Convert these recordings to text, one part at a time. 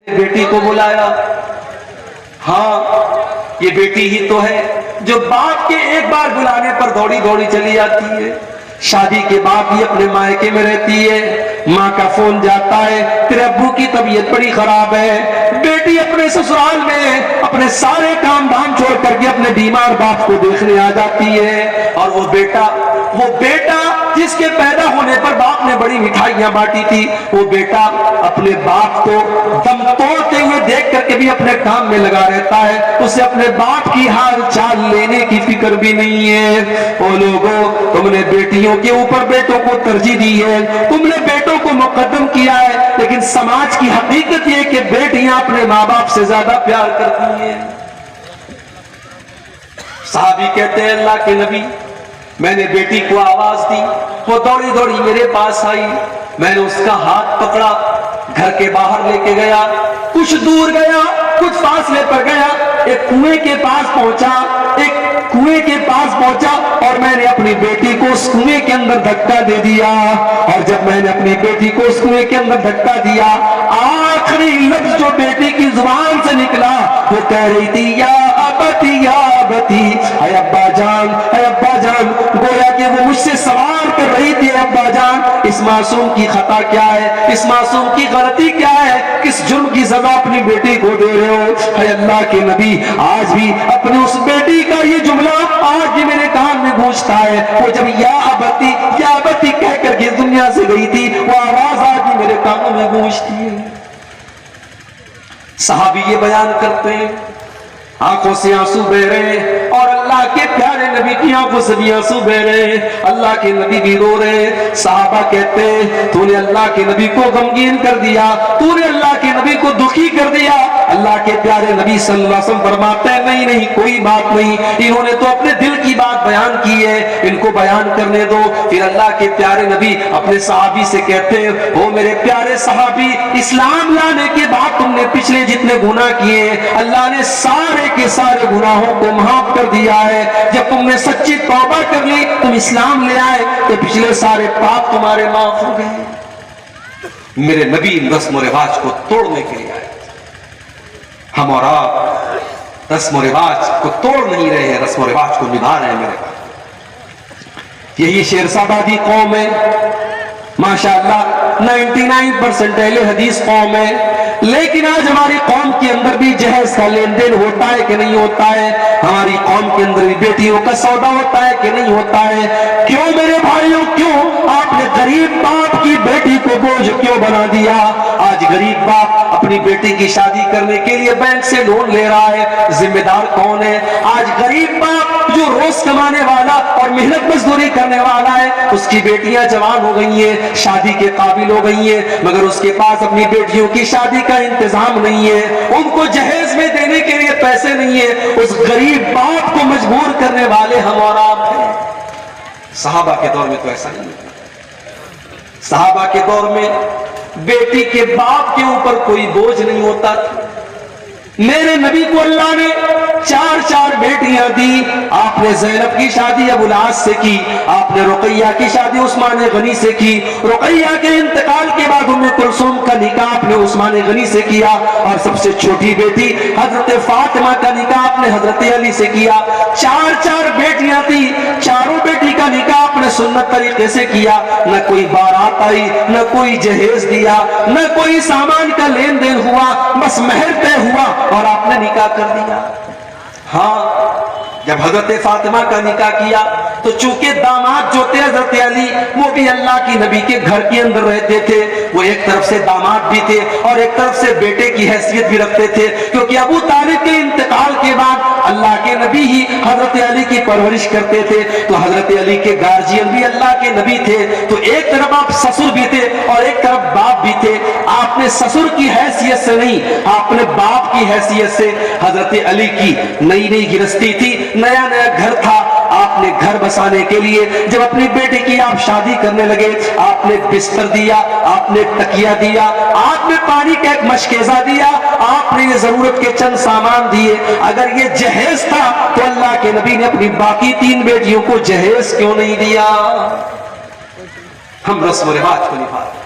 بیٹی کو بلایا. ہاں یہ بیٹی ہی تو ہے جو باپ کے ایک بار بلانے پر دوڑی دوڑی چلی جاتی ہے. شادی کے بعد بھی اپنے مائکے میں رہتی ہے. ماں کا فون جاتا ہے تیرے ابو کی طبیعت بڑی خراب ہے. بیٹی اپنے سسرال میں اپنے سارے کام دھام چھوڑ کر کے اپنے بیمار باپ کو دیکھنے آ جاتی ہے. اور وہ بیٹا جس کے پیدا ہونے پر باپ نے بڑی مٹھائیاں بانٹی تھی, وہ بیٹا اپنے باپ کو دم توڑتے ہوئے دیکھ کر کے بھی اپنے کام میں لگا رہتا ہے. اسے اپنے باپ کی حال چال لینے کی فکر بھی نہیں ہے. او لوگوں, تم نے بیٹیوں کے اوپر بیٹوں کو ترجیح دی ہے, تم نے بیٹوں کو مقدم کیا ہے, لیکن سماج کی حقیقت یہ کہ بیٹیاں اپنے ماں باپ سے زیادہ پیار کرتی ہیں. صحابی کہتے ہیں اللہ کے نبی, میں نے بیٹی کو آواز دی, وہ دوڑی دوڑی میرے پاس آئی. میں نے اس کا ہاتھ پکڑا, گھر کے باہر لے کے گیا, کچھ دور گیا, کچھ فاصلے پر گیا, ایک کنویں کے پاس پہنچا اور میں نے اپنی بیٹی کو اس کنویں کے اندر دھکا دے دیا. اور جب میں نے اپنی بیٹی کو اس کنویں کے اندر دھکا دیا, آخری لفظ جو بیٹی کی زبان سے نکلا وہ کہہ رہی تھی یا ابتی یا ابتی, اے ابا جان, اے ابا جان. گویا کہ وہ مجھ سے سوال کر رہی تھی, ابا جان اس معصوم کی خطا کیا ہے, اس معصوم کی غلطی کیا ہے, کس جرم کی سزا اپنی بیٹی کو دے رہے ہو. اے اللہ کے نبی, آج بھی اپنی اس بیٹی کا یہ جملہ آج بھی میرے کان میں گونجتا ہے. وہ جب یا ابتی کہہ کر کے دنیا سے گئی تھی, وہ آواز آج بھی میرے کانوں میں گونجتی ہے. صحابی یہ بیان کرتے ہیں, آنکھوں سے آنسو بہ رہے اور اللہ کے پیارے نبی کی آنکھوں سے بھی آنسو بہ رہے, اللہ کے نبی بھی رو رہے. صحابہ کہتے ہیں تو نے اللہ کے نبی کو غمگین کر دیا, تو نے اللہ کے نبی کو دکھی کر دیا. اللہ کے پیارے نبی صلی اللہ علیہ وسلم فرماتے ہیں نہیں کوئی بات نہیں, انہوں نے تو اپنے دل کی بات بیان کی ہے, ان کو بیان کرنے دو. پھر اللہ کے پیارے نبی اپنے صحابی سے کہتے ہیں او میرے پیارے صحابی, اسلام لانے کے بعد تم نے پچھلے جتنے گناہ کیے اللہ نے سارے کے سارے گناہوں کو معاف کر دیا ہے. جب تم نے سچی توبہ کر لی, تم اسلام لے آئے, تو پچھلے سارے پاپ تمہارے معاف ہو گئے. میرے نبی رسم و رواج کو توڑنے کے لیے آئے. ہم اور آپ رسم و رواج کو توڑ نہیں رہے ہیں, رسم و رواج کو نبھا رہے ہیں. میرے پاس یہی شیرسابادی قوم ہے, ماشاءاللہ 99% اہل حدیث قوم ہے, لیکن آج ہماری قوم کے اندر بھی جہیز کا لین دین ہوتا ہے کہ نہیں ہوتا ہے. ہماری قوم کے اندر بھی بیٹیوں کا سودا ہوتا ہے کہ نہیں ہوتا ہے. کیوں میرے بھائیوں, کیوں آپ نے غریب باپ کی بیٹی کو بوجھ کیوں بنا دیا؟ آج غریب باپ اپنی بیٹی کی شادی کرنے کے لیے بینک سے لون لے رہا ہے, ذمہ دار کون ہے؟ آج غریب باپ جو روز کمانے والا اور محنت مزدوری کرنے والا ہے, اس کی بیٹیاں جوان ہو گئی ہیں, شادی کے قابل ہو گئی ہیں, مگر اس کے پاس اپنی بیٹیوں کی شادی کا انتظام نہیں ہے, ان کو جہیز میں دینے کے لیے پیسے نہیں ہے. اس غریب باپ کو مجبور کرنے والے ہم اور آپ ہیں. صحابہ کے دور میں تو ایسا نہیں ہے. صحابہ کے دور میں بیٹی کے باپ کے اوپر کوئی بوجھ نہیں ہوتا تھا. میرے نبی کو اللہ نے 4 بیٹیاں دی. آپ نے زینب کی شادی ابو العاص سے کی, آپ نے رقیہ کی شادی عثمان غنی سے کی, رقیہ کے انتقال کے بعد ام کلثوم کا نکاح آپ نے عثمان غنی سے کیا, اور سب سے چھوٹی بیٹی حضرت فاطمہ کا نکاح آپ نے حضرت علی سے کیا. 4 بیٹیاں تھی, چاروں بیٹی کا نکاح آپ نے سنت طریقے سے کیا. نہ کوئی بارات آئی, نہ کوئی جہیز دیا, نہ کوئی سامان کا لین دین ہوا, بس مہر طے ہوا اور آپ نے نکاح کر دیا. ہاں, جب حضرت فاطمہ کا نکاح کیا تو چونکہ داماد جو تھے حضرت علی, وہ بھی اللہ کی نبی کے گھر کے اندر رہتے تھے. وہ ایک طرف سے داماد بھی تھے اور ایک طرف سے بیٹے کی حیثیت بھی رکھتے تھے, کیونکہ ابو طالب کے انتقال کے بعد اللہ کے نبی ہی حضرت علی کی پرورش کرتے تھے. تو حضرت علی کے گارجین بھی اللہ کے نبی تھے. تو ایک طرف آپ سسر بھی تھے اور ایک طرف باپ بھی تھے. آپ نے سسر کی حیثیت سے نہیں, آپ نے باپ کی حیثیت سے. حضرت علی کی نئی گرستی تھی, نیا گھر تھا. آپ نے گھر بسانے کے لیے جب اپنی بیٹی کی آپ شادی کرنے لگے, آپ نے بستر دیا, آپ نے تکیہ دیا, آپ نے پانی کا ایک مشکیزہ دیا, آپ نے یہ ضرورت کے چند سامان دیے. اگر یہ جہیز تھا تو اللہ کے نبی نے اپنی باقی 3 بیٹیوں کو جہیز کیوں نہیں دیا؟ ہم رسم و رواج کو نبھا رہے ہیں.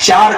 4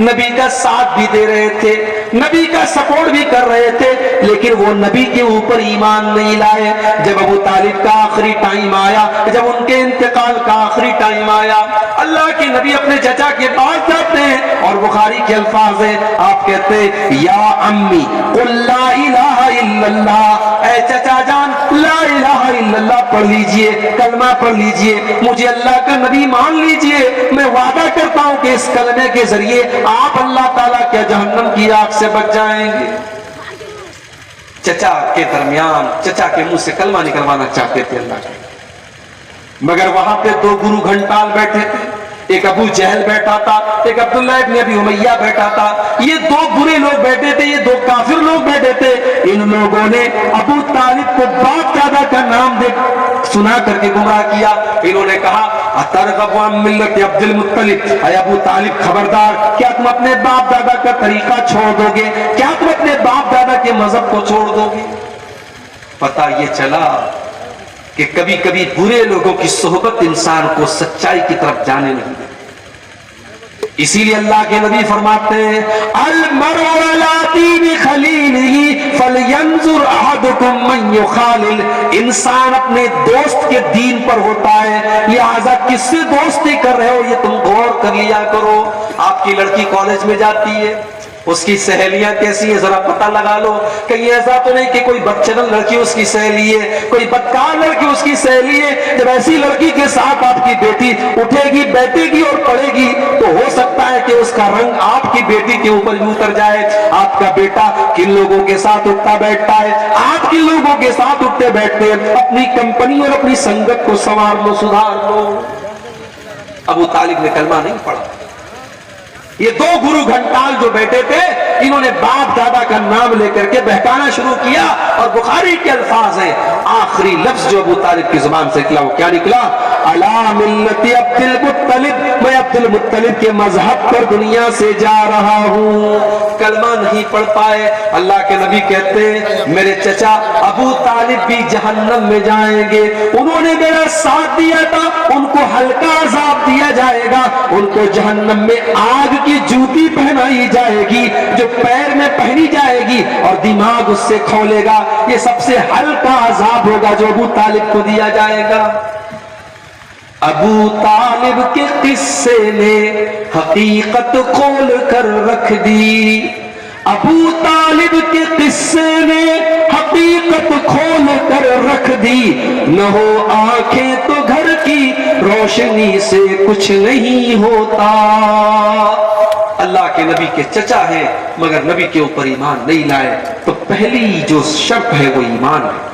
نبی کا ساتھ بھی دے رہے تھے, نبی کا سپورٹ بھی کر رہے تھے, لیکن وہ نبی کے اوپر ایمان نہیں لائے. جب ابو طالب کا آخری ٹائم آیا, جب ان کے انتقال کا آخری ٹائم آیا, اللہ کے نبی اپنے چچا کے پاس جاتے ہیں اور بخاری کے الفاظ ہیں, آپ کہتے ہیں یا امی قل لا الہ الا اللہ, اے چچا جان لا الہ الا اللہ پڑھ لیجئے, کلمہ پڑھ لیجئے, مجھے اللہ کا نبی مان لیجئے, میں وعدہ کرتا ہوں کہ اس کلمے کے ذریعے آپ اللہ تعالیٰ کے جہنم کی آگ سے بچ جائیں گے. چچا کے درمیان چچا کے منہ سے کلمہ نکلوانا چاہتے تھے اللہ کے, مگر وہاں پہ دو گرو گھنٹال بیٹھے تھے, ایک ابو جہل بیٹھا تھا, ایک عبداللہ ابن ابی امیہ بیٹھا تھا. یہ دو برے لوگ بیٹھے تھے, یہ دو کافر لوگ بیٹھے تھے. ان لوگوں نے ابو طالب کو باپ دادا کا نام دے سنا کر کے گمراہ کیا. انہوں نے کہا اترغب عن ملت عبد المطلب, اے ابو طالب خبردار, کیا تم اپنے باپ دادا کا طریقہ چھوڑ دو گے, کیا تم اپنے باپ دادا کے مذہب کو چھوڑ دو گے؟ پتہ یہ چلا کہ کبھی کبھی برے لوگوں کی صحبت انسان کو سچائی کی طرف جانے نہیں دیتی. اسی لیے اللہ کے نبی فرماتے ہیں المرء علی دین خلیلہ فلینظر احدکم من یخالل, انسان اپنے دوست کے دین پر ہوتا ہے, لہذا کس سے دوستی کر رہے ہو یہ تم غور کر لیا کرو. آپ کی لڑکی کالج میں جاتی ہے, اس کی سہیلیاں کیسی ہیں ذرا پتہ لگا لو. کہیں ایسا تو نہیں کہ کوئی بدچلن لڑکی اس کی سہیلی ہے, کوئی بدکار لڑکی اس کی سہیلی ہے. جب ایسی لڑکی کے ساتھ آپ کی بیٹی اٹھے گی, بیٹھے گی اور پڑھے گی تو ہو سکتا ہے کہ اس کا رنگ آپ کی بیٹی کے اوپر یوں اتر جائے. آپ کا بیٹا کن لوگوں کے ساتھ اٹھتا بیٹھتا ہے, آپ کن لوگوں کے ساتھ اٹھتے بیٹھتے ہیں, اپنی کمپنی اور اپنی سنگت کو سنوار لو, سدھار لو. ابو طالب نے کلمہ نہیں پڑھا. یہ دو گرو گھنٹال جو بیٹھے تھے, انہوں نے باپ دادا کا نام لے کر کے بہکانا شروع کیا. اور بخاری کے الفاظ ہیں, آخری لفظ جو ابو طالب کی زبان سے نکلا وہ کیا نکلا؟ علی ملت عبد المطلب, میں عبد المطلب کے مذہب پر دنیا سے جا رہا ہوں. کلمہ نہیں پڑھ پائے. اللہ کے نبی کہتے ہیں میرے چچا ابو طالب بھی جہنم میں جائیں گے, انہوں نے میرا ساتھ دیا تھا, ان کو ہلکا عذاب دیا جائے گا, ان کو جہنم میں آگ کی جوتی پہنائی جائے گی جو پیر میں پہنی جائے گی اور دماغ اس سے کھولے گا. یہ سب سے ہلکا عذاب ہوگا جو ابو طالب کو دیا جائے گا. ابو طالب کے قصے نے حقیقت کھول کر رکھ دی, ابو طالب کے قصے نے حقیقت کھول کر رکھ دی. نہ ہو آنکھیں تو گھر کی روشنی سے کچھ نہیں ہوتا. اللہ کے نبی کے چچا ہیں مگر نبی کے اوپر ایمان نہیں لائے, تو پہلی جو شرط ہے وہ ایمان ہے.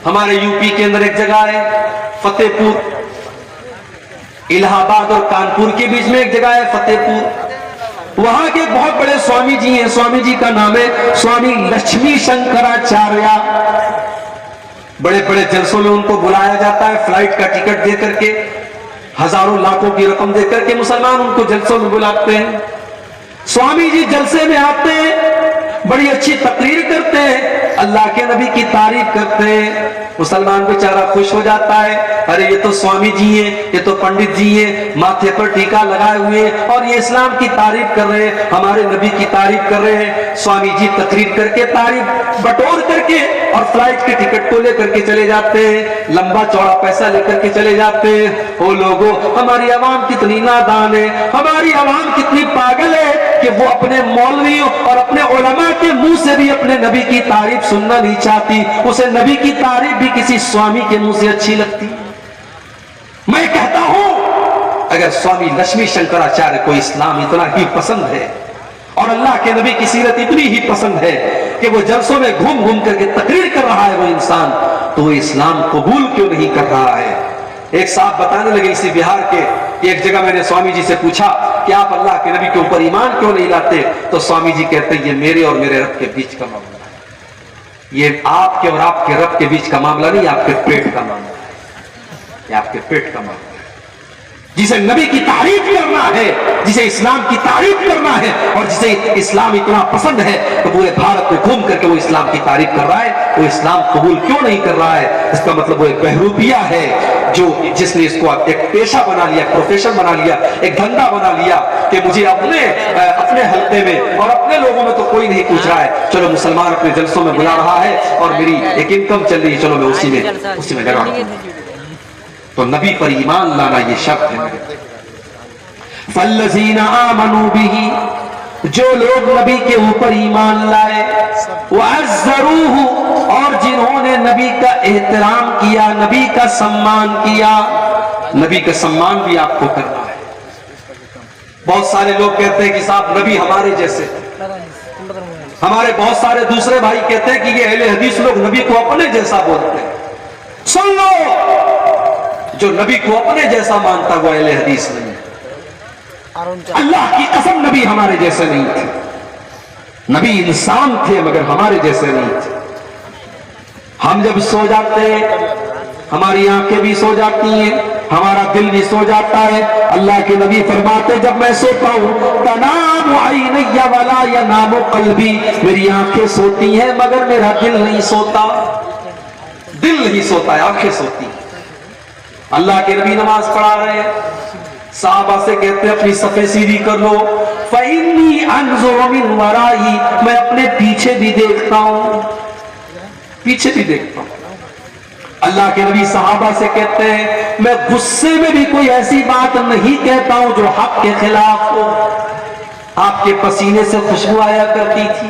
ہمارے یو پی کے اندر ایک جگہ ہے فتح پور, الہ آباد اور کانپور کے بیچ میں ایک جگہ ہے فتح پور. وہاں کے بہت بڑے سوامی جی ہیں, سوامی جی کا نام ہے سوامی لکشمی شنکراچاریہ. بڑے بڑے جلسوں میں ان کو بلایا جاتا ہے, فلائٹ کا ٹکٹ دے کر کے, ہزاروں لاکھوں کی رقم دے کر کے مسلمان ان کو جلسوں میں بلاتے ہیں. سوامی جی جلسے میں آتے ہیں, بڑی اچھی تقریر کرتے ہیں, اللہ کے نبی کی تعریف کرتے ہیں. مسلمان بیچارہ خوش ہو جاتا ہے, ارے یہ تو سوامی جی ہیں, یہ تو پنڈت جی ہیں, ماتھے پر ٹیکا لگائے ہوئے ہیں اور یہ اسلام کی تعریف کر رہے ہیں, ہمارے نبی کی تعریف کر رہے ہیں. سوامی جی تقریر کر کے, تعریف بٹور کر کے اور فلائٹ کے ٹکٹ کو لے کر کے چلے جاتے ہیں, لمبا چوڑا پیسہ لے کر کے چلے جاتے ہیں. وہ لوگوں, ہماری عوام کتنی نادان ہے, ہماری عوام کتنی پاگل ہے کہ وہ اپنے مولویوں اور اپنے علماء کے منہ سے بھی اپنے نبی کی تعریف سننا نہیں چاہتی. اسے نبی کی تعریف بھی کسی سوامی کے منہ سے اچھی لگتی. میں کہتا ہوں اگر سوامی لکشمی شنکراچاریہ کو اسلام اتنا ہی پسند ہے اور اللہ کے نبی کی سیرت اتنی ہی پسند ہے کہ وہ جلسوں میں گھوم گھوم کر کے تقریر کر رہا ہے وہ انسان, تو وہ اسلام قبول کیوں نہیں کر رہا ہے؟ ایک صاحب بتانے لگے اسی بہار کے, ایک جگہ میں نے سوامی جی سے پوچھا کہ آپ اللہ کے نبی کے اوپر ایمان کیوں نہیں لاتے؟ تو سوامی جی کہتے ہیں یہ میرے اور میرے رب کے بیچ کا معاملہ ہے, یہ آپ کے اور آپ کے رب کے بیچ کا معاملہ نہیں, آپ کے پیٹ کا معاملہ ہے, یہ آپ کے پیٹ کا معاملہ ہے. جسے نبی کی تعریف کرنا ہے, جسے اسلام کی تعریف کرنا ہے اور جسے اسلام اتنا پسند ہے تو پورے بھارت میں گھوم کر کے وہ اسلام کی تعریف کر رہا ہے, وہ اسلام قبول کیوں نہیں کر رہا ہے؟ اس کا مطلب وہ ایک بہروپیہ ہے جو جس نے اس کو ایک پیشہ بنا لیا, پروفیشن بنا لیا, ایک دھندا بنا لیا کہ مجھے اپنے حلقے میں اور اپنے لوگوں میں تو کوئی نہیں پوچھ رہا ہے, چلو مسلمان اپنے جلسوں میں بلا رہا ہے اور میری ایک انکم چل رہی ہے, چلو میں اسی میں لگا ہوں. تو نبی پر ایمان لانا یہ شرط ہے. فَالَّذِينَ آمَنُوا بِهِ, جو لوگ نبی کے اوپر ایمان لائے, وَعَزَّرُوهُ, اور جنہوں نے نبی کا احترام کیا, نبی کا سمان کیا. نبی کا سمان بھی آپ کو کرنا ہے. بہت سارے لوگ کہتے ہیں کہ صاحب نبی ہمارے جیسے, ہمارے بہت سارے دوسرے بھائی کہتے ہیں کہ یہ اہل حدیث لوگ نبی کو اپنے جیسا بولتے ہیں. سن لو, جو نبی کو اپنے جیسا مانتا وہ اہل حدیث نہیں. اللہ کی قسم نبی ہمارے جیسے نہیں تھے. نبی انسان تھے مگر ہمارے جیسے نہیں تھے. ہم جب سو جاتے ہیں ہماری آنکھیں بھی سو جاتی ہیں, ہمارا دل بھی سو جاتا ہے. اللہ کے نبی فرماتے جب میں سوتا ہوں تنام عینی ولا ینام قلبی, میری آنکھیں سوتی ہیں مگر میرا دل نہیں سوتا. دل نہیں سوتا ہے, آنکھیں سوتی ہیں. اللہ کے نبی نماز پڑھا رہے ہیں, صحابہ سے کہتے ہیں اپنی صفیں سیدھی کر لو. فَإِنِّي أَنظُرُ مِنْ وَرَائِي, میں اپنے پیچھے بھی دیکھتا ہوں, پیچھے بھی دیکھتا ہوں. اللہ کے نبی صحابہ سے کہتے ہیں میں غصے میں بھی کوئی ایسی بات نہیں کہتا ہوں جو حق کے خلاف ہو. آپ کے پسینے سے خوشبو آیا کرتی تھی,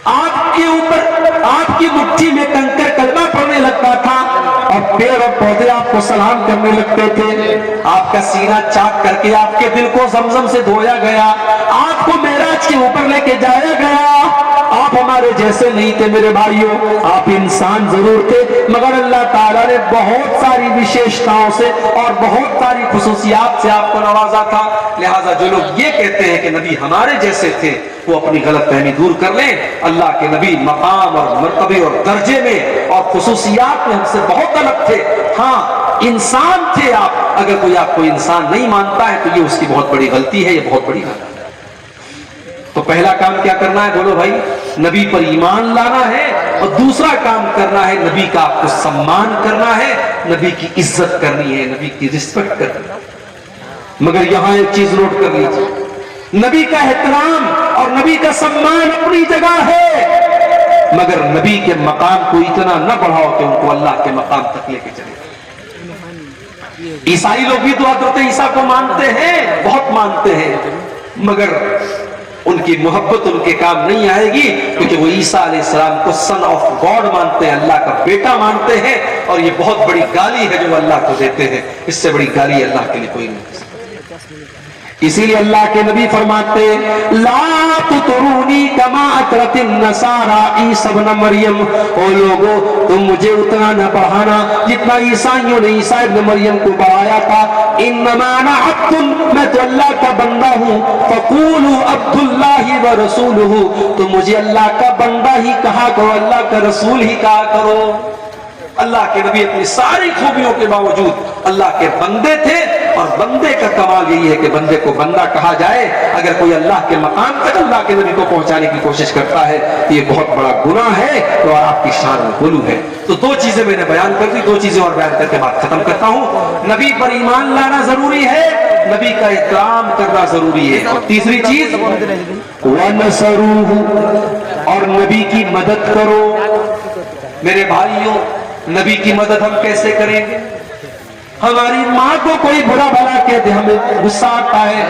آپ کے اوپر آپ کی مٹھی میں کنکر کلمہ پڑنے لگتا تھا اور پیڑ اور پودے آپ کو سلام کرنے لگتے تھے. آپ کا سینہ چاک کر کے آپ کے دل کو زمزم سے دھویا گیا, آپ کو معراج کے اوپر لے کے جایا گیا. آپ ہمارے جیسے نہیں تھے میرے بھائیوں, آپ انسان ضرور تھے مگر اللہ تعالیٰ نے بہت ساری وشیشتاؤں سے اور بہت ساری خصوصیات سے آپ کو نوازا تھا. لہٰذا جو لوگ یہ کہتے ہیں کہ نبی ہمارے جیسے تھے وہ اپنی غلط فہمی دور کر لیں. اللہ کے نبی مقام اور مرتبے اور درجے میں اور خصوصیات میں ہم سے بہت الگ تھے. ہاں انسان تھے آپ, اگر کوئی آپ کو انسان نہیں مانتا ہے تو یہ اس کی بہت بڑی غلطی ہے, یہ بہت بڑی غلطی ہے. تو پہلا کام کیا کرنا ہے بولو بھائی, نبی پر ایمان لانا ہے, اور دوسرا کام کرنا ہے نبی کا آپ کو سمان کرنا ہے, نبی کی عزت کرنی ہے, نبی کی رسپیکٹ کرنی ہے. مگر یہاں ایک چیز نوٹ کر لیجیے, نبی کا احترام اور نبی کا سمان اپنی جگہ ہے, مگر نبی کے مقام کو اتنا نہ بڑھاؤ کہ ان کو اللہ کے مقام تک لے کے چلے. عیسائی لوگ بھی تو حضرت عیسیٰ کو مانتے ہیں, بہت مانتے ہیں, مگر ان کی محبت ان کے کام نہیں آئے گی کیونکہ وہ عیسیٰ علیہ السلام کو سن آف گاڈ مانتے ہیں, اللہ کا بیٹا مانتے ہیں, اور یہ بہت بڑی گالی ہے جو اللہ کو دیتے ہیں. اس سے بڑی گالی اللہ کے لیے کوئی نہیں. اسی لیے اللہ کے نبی فرماتے لا تطرونی کما اطرت النصارى عیسی ابن مریم, او لوگو تم مجھے اتنا نہ بڑھانا جتنا عیسائیوں نے عیسی ابن مریم کو بڑھایا تھا. انما انا عبد, میں تو اللہ کا بندہ ہوں. فقولوا عبد اللہ ورسولہ, تم مجھے اللہ کا بندہ ہی کہا کرو, اللہ کا رسول ہی کہا کرو. اللہ کے نبی اپنی ساری خوبیوں کے باوجود اللہ کے بندے تھے, اور بندے کا کمال یہی ہے کہ بندے کو بندہ کہا جائے. اگر کوئی اللہ کے مقام تک اللہ کے نبی کو پہنچانے کی کوشش کرتا ہے تو یہ بہت بڑا گناہ ہے, تو آپ کی شان میں غلو ہے. تو دو چیزیں میں نے بیان کر دی, دو چیزیں اور بیان کر کے بات ختم کرتا ہوں. نبی پر ایمان لانا ضروری ہے, نبی کا احترام کرنا ضروری ہے, اور تیسری چیز وَنَصَرُوهُ, اور نبی کی مدد کرو. میرے بھائیوں, نبی کی مدد ہم کیسے کریں گے؟ ہماری ماں کو کوئی برا بھلا کہہ دے ہمیں غصہ آتا ہے,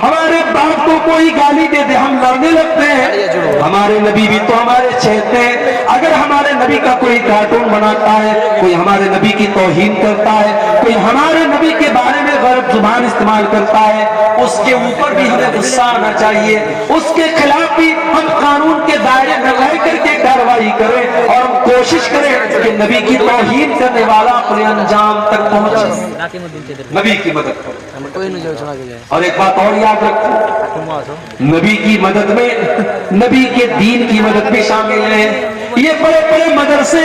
ہمارے باپ کو کوئی گالی دے دے ہم لڑنے لگتے ہیں. ہمارے نبی بھی تو ہمارے چہتے ہیں. اگر ہمارے نبی کا کوئی کارٹون بناتا ہے, کوئی ہمارے نبی کی توہین کرتا ہے, کوئی ہمارے نبی کے بارے میں غلط زبان استعمال کرتا ہے, اس کے اوپر بھی ہمیں غصہ آنا چاہیے. اس کے خلاف بھی ہم قانون کے دائرے میں رہ کر کے کارروائی کریں, اور ہم کوشش کریں کہ نبی کی توہین کرنے والا اپنے انجام تک پہنچے. نبی کی مدد کرو. اور ایک بات اور یاد رکھو, نبی کی مدد میں نبی کے دین کی مدد بھی شامل ہے. یہ بڑے بڑے مدرسے,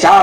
4